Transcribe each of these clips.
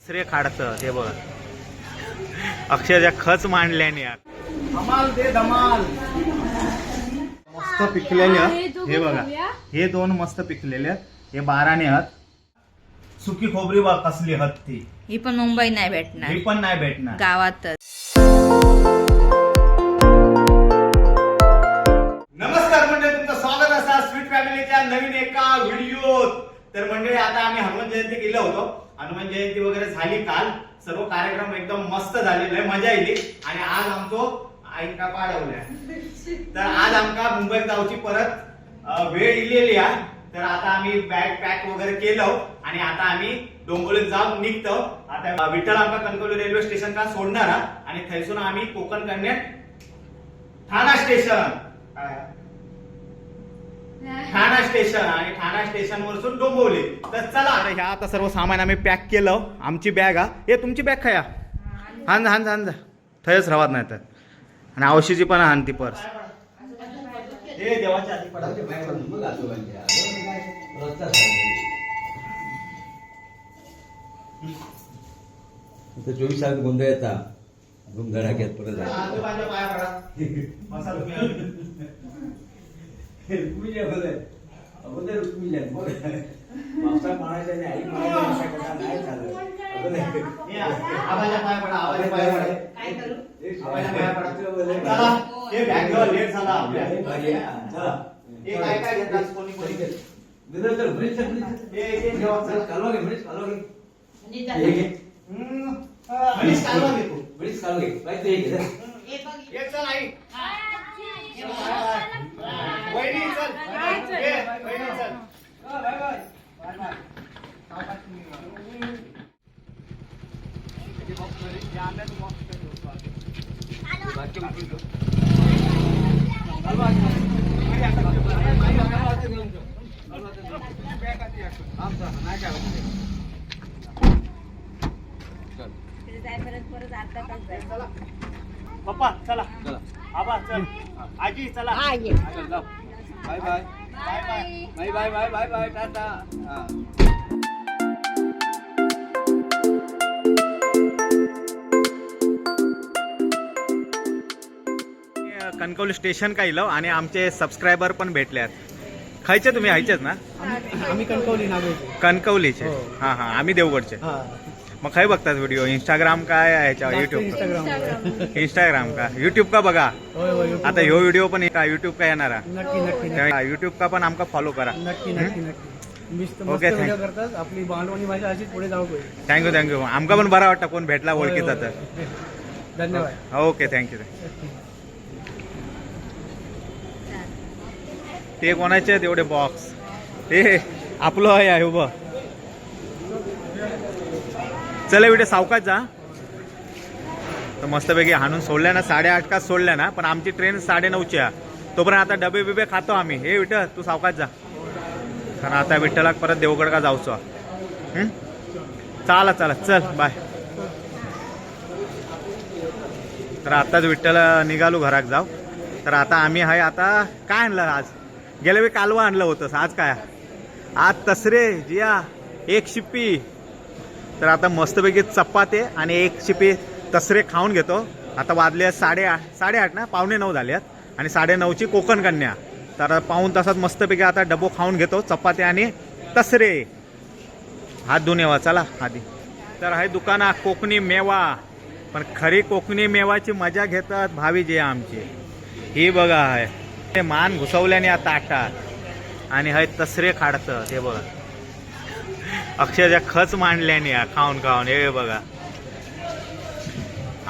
दुसरे खाडचं हे बघ अक्षरशः खच मांडल्याने धमाल दे धमाल मस्त पिकलेले आहेत हे बघा हे दोन मस्त पिकलेले आहेत हे 12 आहेत सुकी खोबरी बा कसली आहेत ती ही पण मुंबई नाही भेटणार ही पण नाही भेटणार गावातच। नमस्कार म्हणजे तुमचं स्वागत असा स्वीट फॅमिलीच्या नवीन एका व्हिडिओत। तर म्हणजे आता आम्ही हनुमान जयंती गेलो होतो हनुमान जयंती वगैरे झाली काल सर्व कार्यक्रम एकदम मस्त झालेले मजा आली आणि आज आमचो आईका पाडवल्या तर आज आमका मुंबईत जाऊची परत वेळ इलेली आहे। तर आता आम्ही बॅग पॅक वगैरे केलं आणि आता आम्ही डोंबिवलीत जाऊन निघतो। आता विठ्ठल आमका कणकवली रेल्वे स्टेशन का सोडणार आणि थैसून आम्ही कोकण कन्यात ठाणा स्टेशन आणि ठाणा स्टेशन वरसून डोंबिवली। तर चला ह्या आता सर्व सामान आम्ही पॅक केलं आमची बॅग हे तुमची बॅग खाया हांज हांज हांज थयच राहत नाही तर आणि औषधी पण हान ती पर्स हे देवाच्या आधी पडा तर 24 तास गोंधळ येता धूम धडाक्यात परत पाया पडा मसाला पप्पा चला आबा चल आजी चला bye bye bye bye bye bye bye tata. Kankavli station का इलो आणि आमचे सबस्क्रायबर पण भेटल्यात खायचे तुम्ही हायचेच ना आम्ही कणकवली कणकवलीचे हा हा आम्ही देवगडचे मग काय बघतात व्हिडिओ इंस्टाग्राम काय ह्याच्या युट्यूब इंस्टाग्राम का युट्यूब का बघा आता ह्यो व्हिडिओ पण का युट्यूब का येणार युट्यूब का पण आमका फॉलो करा ओके करतात आपली बांधवानी भाषा अशीच पुढे जाऊ थँक्यू थँक्यू आमका पण बरा वाटतं कोण भेटला ओळखीचा तर धन्यवाद ओके थँक्यू ते कोणाचे आहेत एवढे बॉक्स ते आपलं आहे उभं चला व्हिडिओ सावकाश जा तर मस्तपैकी हाणून सोडल्या ना 8:30 का सोडल्या ना पण आमची ट्रेन 9:30ची आहे तोपर्यंत आता डबे बिबे खातो आम्ही हे विठ्ठल तू सावकाश जा कारण आता विठ्ठलाक परत देवगड का जाऊचो चला चला चल बाय। तर आताच विठ्ठल निघालो घराक जाऊ तर आता आम्ही आहे आता काय आणलं आज गेल्या वेळी कालवा आणलं होतं आज काय आज तसरे जिया एक शिप्पी तर आता मस्तपैकी चपाते आणि एक शिपी तसरे खाऊन घेतो। आता वाजले 8:30 ना 8:45 झाल्यात आणि 9:30ची कोकण कन्या तर पाऊण तासात मस्तपैकी आता डबो खाऊन घेतो चपाते आणि तसरे हात धुवून येवा चला आधी। तर हे दुकाना कोकणी मेवा पण खरी कोकणी मेवाची मजा घेतात भावी जे आमची ही बघा आहे मान घुसवल्याने आता ताटात आणि हे तसरे खाडतं ते बघा अक्षरशः खच मांडल्याने खाऊन खाऊन हे बघा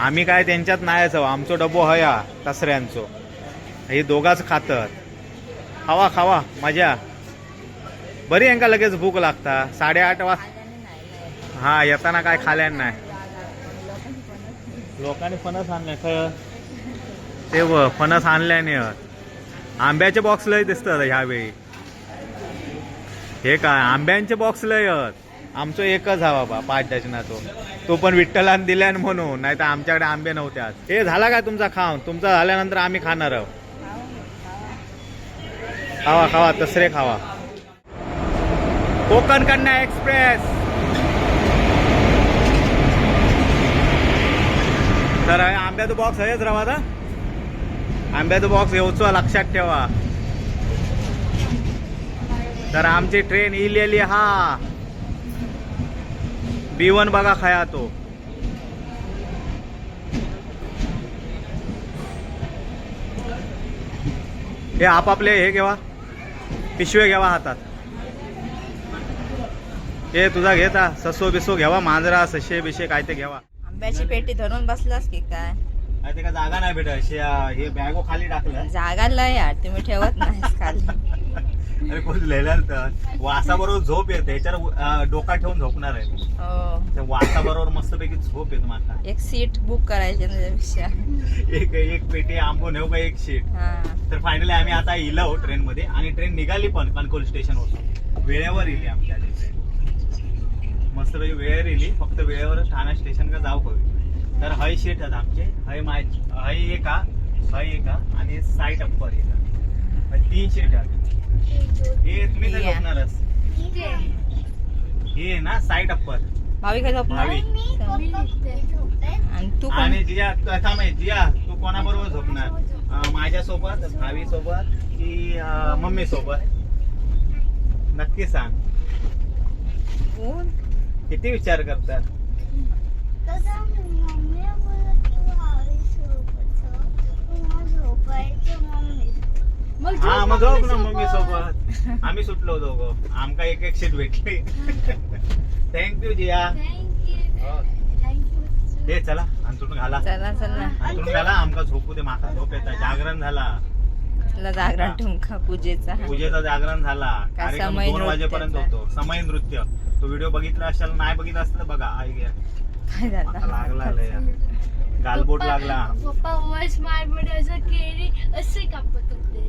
आम्ही काय त्यांच्यात नाहीच आमचो डबो हया तसऱ्यांचो हे दोघाच खातात खावा खावा मजा बरी यांका लगेच भूक लागता 8:30 हा येताना काय खाल्यान नाही लोकांनी फणस आणले खरं ते फणस आणल्याने आंब्याचे बॉक्स लय दिसतात ह्यावेळी हे काय आंब्यांचे बॉक्स लय आमचं एकच हा बाबा 5 डझनाचो तो पण विठ्ठलान दिल्यान म्हणून नाही तर आमच्याकडे आंबे नव्हते आज हे झाला काय तुमचा खाऊन तुमचा झाल्यानंतर आम्ही खाणार आहोत खावा खावा तसरे खावा कोकण कन्या एक्सप्रेस तर आंब्याचं बॉक्स आहेच राव आता. आंब्याचं बॉक्स येऊचो लक्षात ठेवा. तर आमची ट्रेन इलेली हा B1 बघा खया तो. हे आपापले हे घेवा, पिशवे घ्यावा हातात. हे तुझा घेता ससो बिसो घ्यावा, मांजरा सशे बिशे काय ते घ्यावा. आंब्याची पेटी धरून बसलास की काय? ते का जागा नाही भेट. हे बॅगो खाली टाकलं. जागा लय यार, तुम्ही ठेवत नाहीस खाली. अरे कोण लिहिलं तर वासाबरोबर झोप येते. ह्याच्यावर डोका ठेवून झोपणार आहे. हो, त्या वासाबरोबर मस्तपैकी झोप येत माका. एक सीट बुक करायची ना त्यापेक्षा. एक पेटी आंबो नेऊ का एक शीट. हा, तर फायनली आम्ही आता इलो ट्रेन मध्ये आणि ट्रेन निघाली पण कणकवली स्टेशन वरून. वेळेवर इली आमची आधी ट्रेन. मस्तपैकी वेळेवर इली. फक्त वेळेवर ठाणा स्टेशन का जाऊ हवी. तर हय शीट आहेत आमचे. हय एका आणि साईड अप्पर एका 3 शीट आहेत. हे तुम्ही काय झोपणारच. हे ना साईड अप्पर भावी काय झोपणार? भावी. आणि तू पण आणि जिया थांब आहे. जिया तू कोणाबरोबर झोपणार? माझ्यासोबत, भावी सोबत की मम्मी सोबत? नक्की सांग. कोण? किती विचार करतात. हा मग झोप ना मम्मी सोबत. आम्ही सुटलो दोघं. आमका एक शीट भेटली. थँक्यू जिया. हे चला अंतरून घाला. चला चला, अंतरून घाला. आमका झोपू दे. माका झोप येतात. जागरण झाला. तुला जागरण ठुमका पूजेचा. पूजेचा जागरण झाला. का कार्यक्रम समय 2 वाजेपर्यंत नृत्याचा? होतो. समय नृत्य. तो व्हिडिओ बघितला असेल, नाही बघितला असलं तर बघा. आई गे काय माका झालं? लागला लय. गालबोट लागला. पप्पा वॉच मारमध्ये असं केळी असे कापत होते.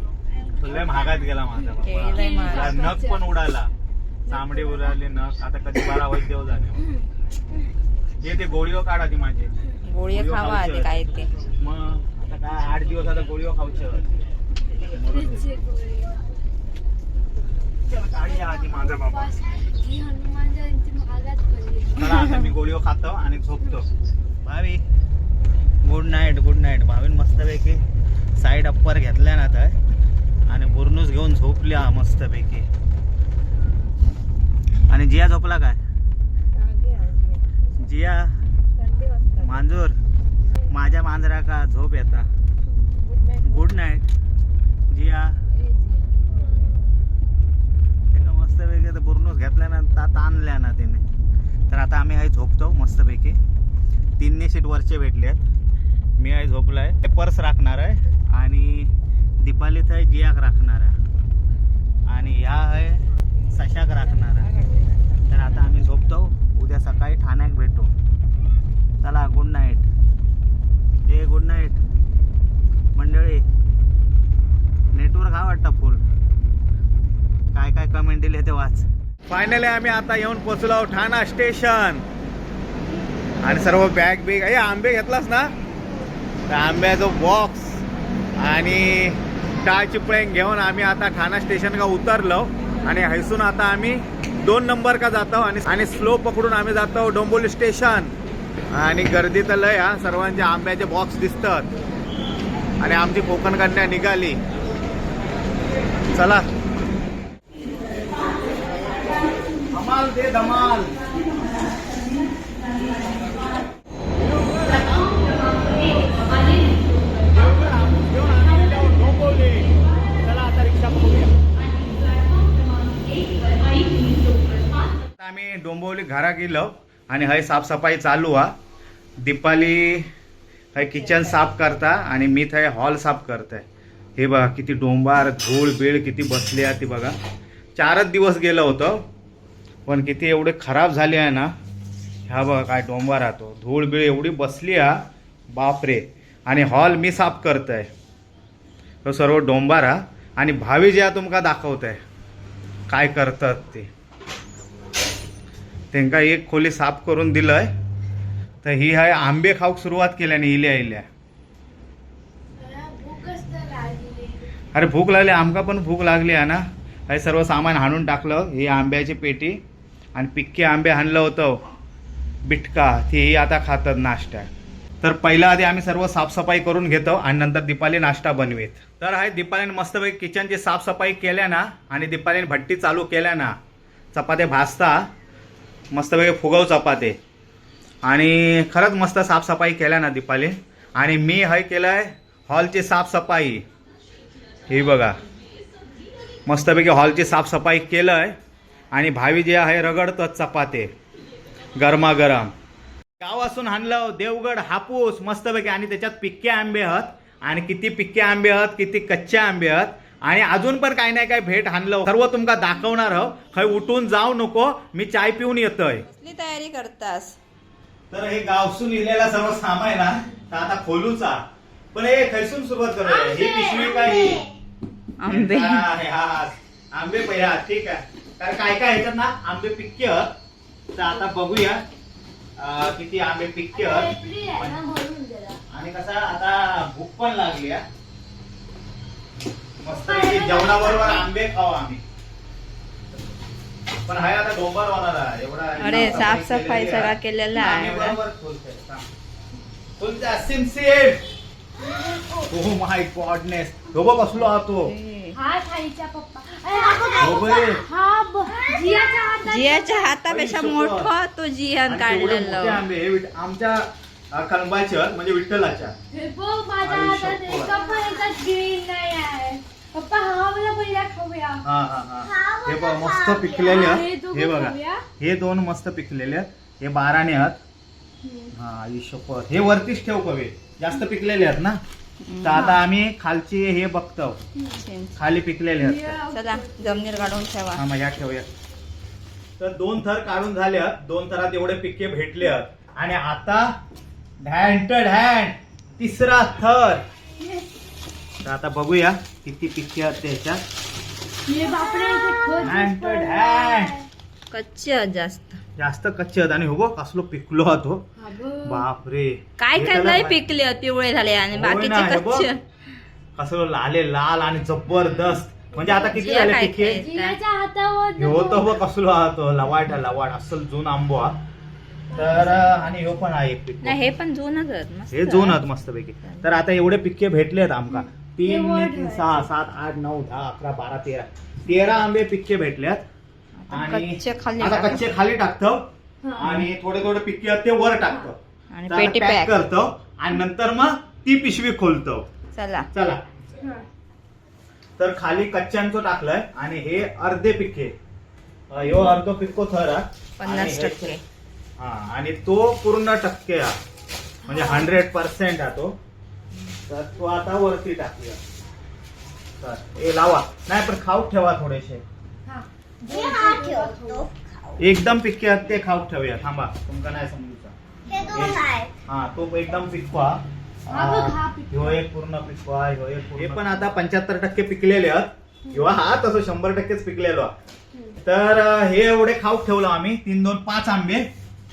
लय महागात गेला माझा केळी बाबा. लय महाग. त्याला नख पण उडाला. चामडी उडाली नख. आता कधी 12 वैद्य झाले. ते गोळीओ काढा ती माझी. गोळी खावा आधी काय ते. मग आता काय 8 दिवस आता गोळीओ खाऊचे. फ्रीजचे गोळे. काढी आधी माझा बाबा. ही हनुमान जयंती महागात पडली. चला आता मी गोळीओ खातो आणि झोपतो. Bhavi good night. Good night. भावीन मस्तपैकी साईड अप्पर घेतल्या ना तर आणि बुरनूस घेऊन झोपल्या मस्तपैकी. आणि जिया झोपला काय? जिया मांजूर माझ्या मांजरा का झोप येता. गुड नाईट जिया. मस्तपैकी तर बुरनूस घेतल्यानंतर ताणल्या ना तिने. तर आता आम्ही आहे झोपतो मस्तपैकी. 3 सीट वरचे भेटले आहेत. मी आहे झोपलाय. पर्स राखणार आहे आणि दीपालीत आहे जियाक राखणार आहे आणि ह्या आहे सशाक राखणार आहे. तर आता आम्ही झोपतो. उद्या सकाळी ठाण्यात भेटू. चला good night. A good night मंडळी. नेटवर्क हा वाटतं फुल. काय काय कमेंट दिले ते वाच. फायनली आम्ही आता येऊन पोहोचलो ठाणा स्टेशन. आणि सर्व बॅग बिग. हे आंबे घेतलास ना? तर आंब्याचं बॉक्स आणि टाळ चिपळेंग घेऊन आम्ही आता ठाणा स्टेशन का उतरलो. आणि हैसून आता आम्ही 2 नंबर का जातो आणि स्लो पकडून आम्ही जातो डोंबिवली स्टेशन. आणि गर्दी तर लय हा. सर्वांचे आंब्याचे बॉक्स दिसतात आणि आमची कोकण कन्या निघाली. चला धमाल दे धमाल. आम्ही डोंबिवली घरा गेलो आणि हय साफसफाई चालू हा. दीपाली हय किचन साफ करता आणि मी थंय हॉल साफ करताय. हे बघा किती डोंबार धूळ बीळ किती बसली आहे ती बघा. 4च दिवस गेलं होतं पण किती एवढे खराब झाले आहे ना. ह्या बघा काय डोंबार राहतो. धूळ बीळ एवढी बसली हा बापरे. आणि हॉल मी साफ करतोय. तो सर्व डोंबारा आणि भावी जे तुमका दाखवतंय काय करतात ते. त्यांना एक खोली साफ करून दिलंय. तर ही आहे आंबे खाऊक सुरुवात केल्याने इल्या. भूकच तर लागली. अरे भूक लागली. आमका पण भूक लागली आहे ना. हे सर्व सामान हाणून टाकलं. ही आंब्याची पेटी आणि पिक्के आंबे आणलं होतं बिटका. ती आता खातात नाश्ता. तर पहिला आधी आम्ही सर्व साफसफाई करून घेतो आणि नंतर दीपाली नाश्ता बनवेत. तर आहे दीपालीने मस्तपैकी किचनची साफसफाई केल्या ना आणि दीपालीने भट्टी चालू केल्या ना, चपात्या भाजता मस्तपैकी फुगव चपाते आणि खरंच मस्त साफसफाई केल्या ना दीपाली. आणि मी हाय केलंय हॉलची साफसफाई. ही बघा मस्तपैकी हॉलची साफसफाई केलंय आणि भावी जे आहे रगडतात चपाते गरमागरम. गावासून आणलं देवगड हापूस मस्तपैकी आणि त्याच्यात पिक्के आंबे आहेत आणि किती पिक्के आंबे आहेत किती कच्चे आंबे आहेत आणि अजून पण काही नाही काय भेट आणलं सर्व तुमका दाखवणार आहो. खै उठून जाऊ नको, मी चाय पिऊन येतोय. कसली तयारी करतास? तर हे गावसून लिहिलेला सर्व सामान ना तर आता खोलूचा पण हे खैसून सुरुवात करूया. ही पिशवी काय ही आंबे. आंबे पहिला ठीक आहे. कारण काय काय ह्याच्यात ना आंबे पिक्के आहेत. तर आता बघूया किती आंबे पिक्के आहेत आणि कसा आता भूक पण लागली आहे. मस्त जेवणाबरोबर आंबे खाऊ आम्ही. पण हाय आता डोंबर होणार आहे एवढा. अरे साफसफाई सगळा केलेला आहे. Oh my goodness. डोबा कसलो आतो हा खायचा पप्पा. जियाच्या हातापेक्षा मोठा तो जियान काढलेला. आमच्या कळंबाच्या म्हणजे विठ्ठलाच्या. हे बघ माझ्या हातात एका पण याच्यात ग्रीन नाही आहे. पप्पा हा मला पहिला खाऊया. हे बघ मस्त पिकलेले हे आहेत. दोघं हे बघा खाऊया. हे दोन मस्त पिकलेले आहेत. हे 12ने आहेत. हा ही शपथ. हे वरतीच ठेव कवे जास्त पिकलेले आहेत ना. तर आता आम्ही खालची हे बघतो खाली पिकलेले आहेत. चला जमिनीवर काढून ठेवा. हा मग या ठेवूया. तर 2 थर काढून झाले आहेत. 2 थरात एवढे पिके भेटले आहेत आणि आता ढँट ढँट तिसरा थर. तर आता बघूया किती पिके आहेत ते ह्याच्यात. हे बापरे इथे खत ढँट पडलंय. ढँट कच्चे आहेत जास्त. जास्त कच्चे आहेत आणि हो बघ कसलो पिकलो हा तो. हा बघ. बापरे काय हे काय त्याला लय मा- पिकले पिवळे झाले आणि होय ना, बाकीचे हे बघ. कच्चे. कसं लाले लाल आणि जबरदस्त. म्हणजे आता किती जिया झाले काय पिके. खायचं? जियाच्या हातावर हे होतं बघ कसलो हा तो लवाट लवाट असल जून आंबो हा. तर आणि ह्यो पण आहे एक पिक. नाही हे पण जुनच आहेत मस्त. हे दोन आहेत मस्तपैकी. तर आता एवढे पिक्के भेटले आहेत आमका. 3, वर 3, 6, 7, 8, 9, 10, 11, 12, 13 आंबे पिक्के भेटल्यात. आणि कच्चे खाली आता टाका. कच्चे खाली टाकतो हा. आणि थोडे थोडे पिक्के आहेत ते वर टाकतो आणि तर पेटी पॅक पॅक. करतो आणि नंतर मग ती पिशवी खोलतो. चला चला. हा. तर खाली कच्च्यांचं टाकलंय आणि हे अर्धे पिक्के. ह्यो अर्धो पिक्को थर हा. 50%. हा आणि तो पूर्ण टक्के हा म्हणजे 100% हा तो. तर तो आता वरती टाकूया. तर हे लावा नाही पण खाऊक ठेवा थोडेसे. हा. एकदम पिक्के आहेत ते खाऊक ठेवूया. थांबा तुमका नाही समजूचा. हा तो एकदम पिकवा. हा बघ, हा पिकवा. ह्यो एक पूर्ण पिकवा. ह्यो एक पूर्ण. हे पण आता 75% पिकलेले आहेत. ह्यो हा तसं 100%च पिकलेलो हा. तर हे एवढे खाऊक ठेवलं आम्ही. 3, 2, 5 आंबे.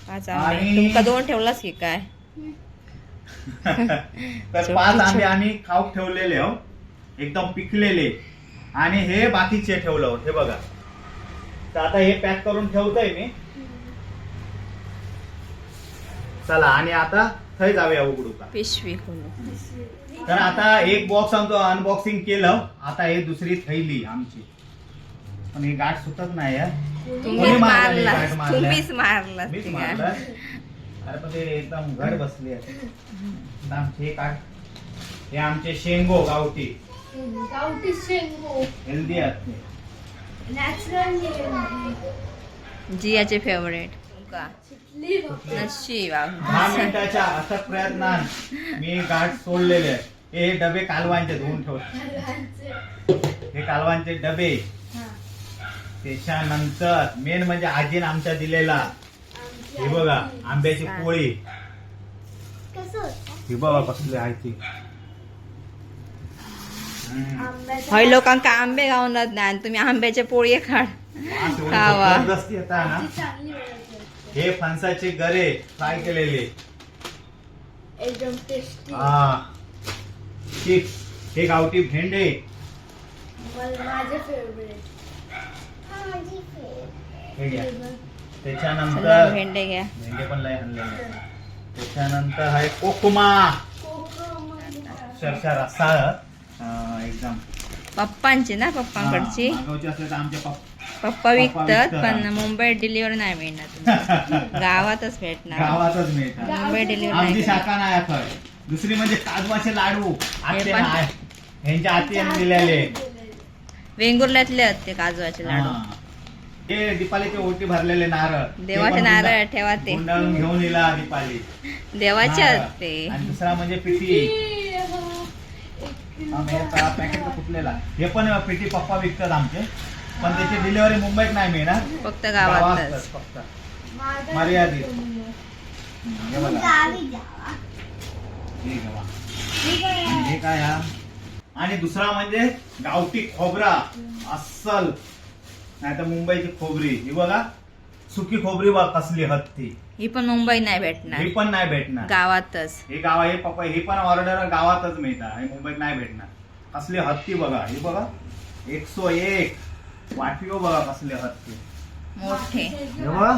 5 आंबे. आणि- तुमका 2 ठेवलास की काय? तर 5 आंबे आम्ही खाऊक ठेवलेले हो एकदम पिकलेले आणि हे बाकीचे ठेवलं हो. हे बघा. तर आता हे पॅक करून ठेवतोय मी. चला आणि आता थंय जाऊया उघडू का. पिशवी खोलू. तर आता एक बॉक्स आमचं अनबॉक्सिंग केलं. आता हे दुसरी थैली आमची. पण हे गाठ सुटत नाही यार. तुम्हीच कोणी मारलं हे मारला. गाठ मारलं? तुम्हीच मारला. मीच मारलं. अरे पण ते एकदम घड बसली आहे. आता आमचे हे आमचे शेंगो गावठी गावठी शेंगो. हेल्दी आहेत ते. नॅचरल जियाचे फेवरेट. तुमका चिखली बघ. नशीब 10 मिनिटाच्या अथक प्रयत्नात मी गाठ सोडलेले आहे. हे डबे कालवांचे धुवून ठेव. हे कालवांचे डबे. हा. त्याच्यानंतर मेन म्हणजे आजीने आमच्या दिलेला हे बघा आंब्याची पोळी. ही बघा कसली आहे ती. आंब्याचा हय लोकांका आंबे गावनात नाही आणि तुम्ही आंब्याचे पोळी खाड खावा. जबरदस्ती येता ना. चांगली बनवते. हे फणसाचे गरे फ्राय केलेले. एकदम टेस्टी. हा चिप्स. हे गावठी भेंडे. माझे फेवरेट. हे घ्या. चला त्याच्यानंतर भेंडे घ्या. भेंडे पण लय आणलेले. त्याच्यानंतर आहे कोकुमा, अक्षरशः रसाळ एकदम पप्पांची ना, पप्पांकडची. मागवची असले तर आमचे पप्पा विकतात विकतात, पण मुंबईत डिलिव्हरी नाही मिळणार. गावातच भेटणार. गावातच मिळतात. मुंबई डिलिव्हरी आमची नाही शाखा नाही खय. दुसरी म्हणजे काजवाचे लाडू आत्ते पण- नाही, ह्यांच्या आत्याने दिलेले. वेंगुर्ल्यातले आहेत ते काजवाचे लाडू. हा. हे दीपालीचे ओटी भरलेले नारळ, देवाचे ते पण नारळ ठेवा ते. गुंडाळून घेऊन येला दीपाली. देवाचे नारळ. आहेत ते. आणि दुसरा म्हणजे पिठी. पॅकेट फुटलेला. हे पण पिठी पप्पा विकतात आमचे, पण त्याची डिलिव्हरी मुंबईत नाही मिळणार, फक्त गावातच. गावातच फक्त मर्यादित. हे बघा. हे बघा. हे काय हा? आणि दुसरा म्हणजे गावठी खोबरा, अस्सल, नाही तर मुंबईची खोबरी. ही बघा सुकी खोबरी बघ कसली हत्ती. ही पण मुंबई नाही भेटणार, ही पण नाही भेटणार. गावातच. हे गाव हे पप्पा ही पण ऑर्डर गावातच मिळतात, हे मुंबईत नाही भेटणार. कसली हत्ती बघा, ही बघा 101 वाटयो बघा कसले हत्ती. मोठे. हे बघा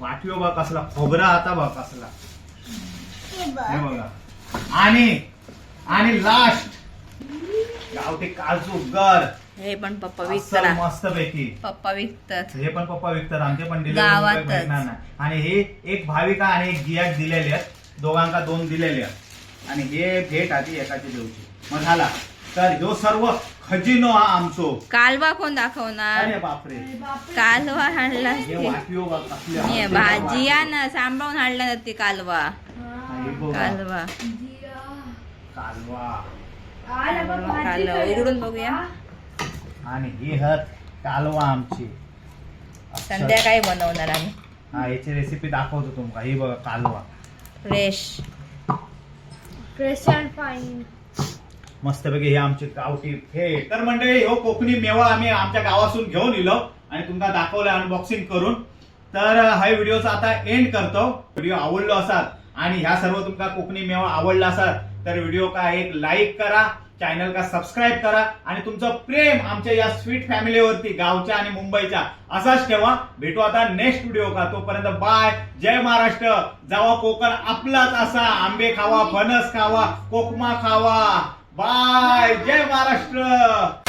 वाटयो बघा कसला खोबरा आता बघा कसला. हे बघा. आणि लास्ट गावठी काजू गर. हे पण पप्पा अस्सल विकतात. मस्त पैकी. पप्पा विकतात. हे पण पप्पा विकतात, आमचे पण गावातच. डिलिव्हरी भेटणार नाही. आणि हे एक भाविका आणि एक गियाक दिलेले आहेत, दोघांका 2 दिलेले आहेत. आणि हे भेट आधी एकाची देऊची मग झाला. तर ह्यो सर्व खजिनो हा आमचो. कालवा कोण दाखवणार? अरे बापरे. कालवा हाणला हे वाटयो बघ कसले हत्ती भाजी बघा. या ना, सांभाळून हाणला ना ती कालवा. हे बघा. कालवा कालवा. कालवा उघडून बघूया. आणि ही हत कालवा आमची. संध्याकाळी बनवणार आम्ही. हा याची रेसिपी दाखवतो तुमका. ही बघा कालवा फ्रेश. Fresh and fine. मस्तपैकी हे आमची गावठी हे. तर मंडळी हो कोकणी मेवा आम्ही आमच्या गावातून घेऊन इलो आणि तुमका दाखवलं अनबॉक्सिंग करून. तर हा व्हिडिओचा आता एंड करतो. व्हिडिओ आवडलो असाल आणि ह्या सर्व तुमका कोकणी मेवा आवडला असाल तर व्हिडिओ का एक लाईक करा, चॅनल का सबस्क्राईब करा आणि तुमचं प्रेम आमच्या या स्वीट फॅमिलीवरती गावच्या आणि मुंबईच्या असाच ठेवा. भेटू आता नेक्स्ट व्हिडिओ का. तोपर्यंत बाय. जय महाराष्ट्र. जावा कोकण आपलाच असा. आंबे खावा, फणस खावा, कोकमा खावा. बाय. जय महाराष्ट्र.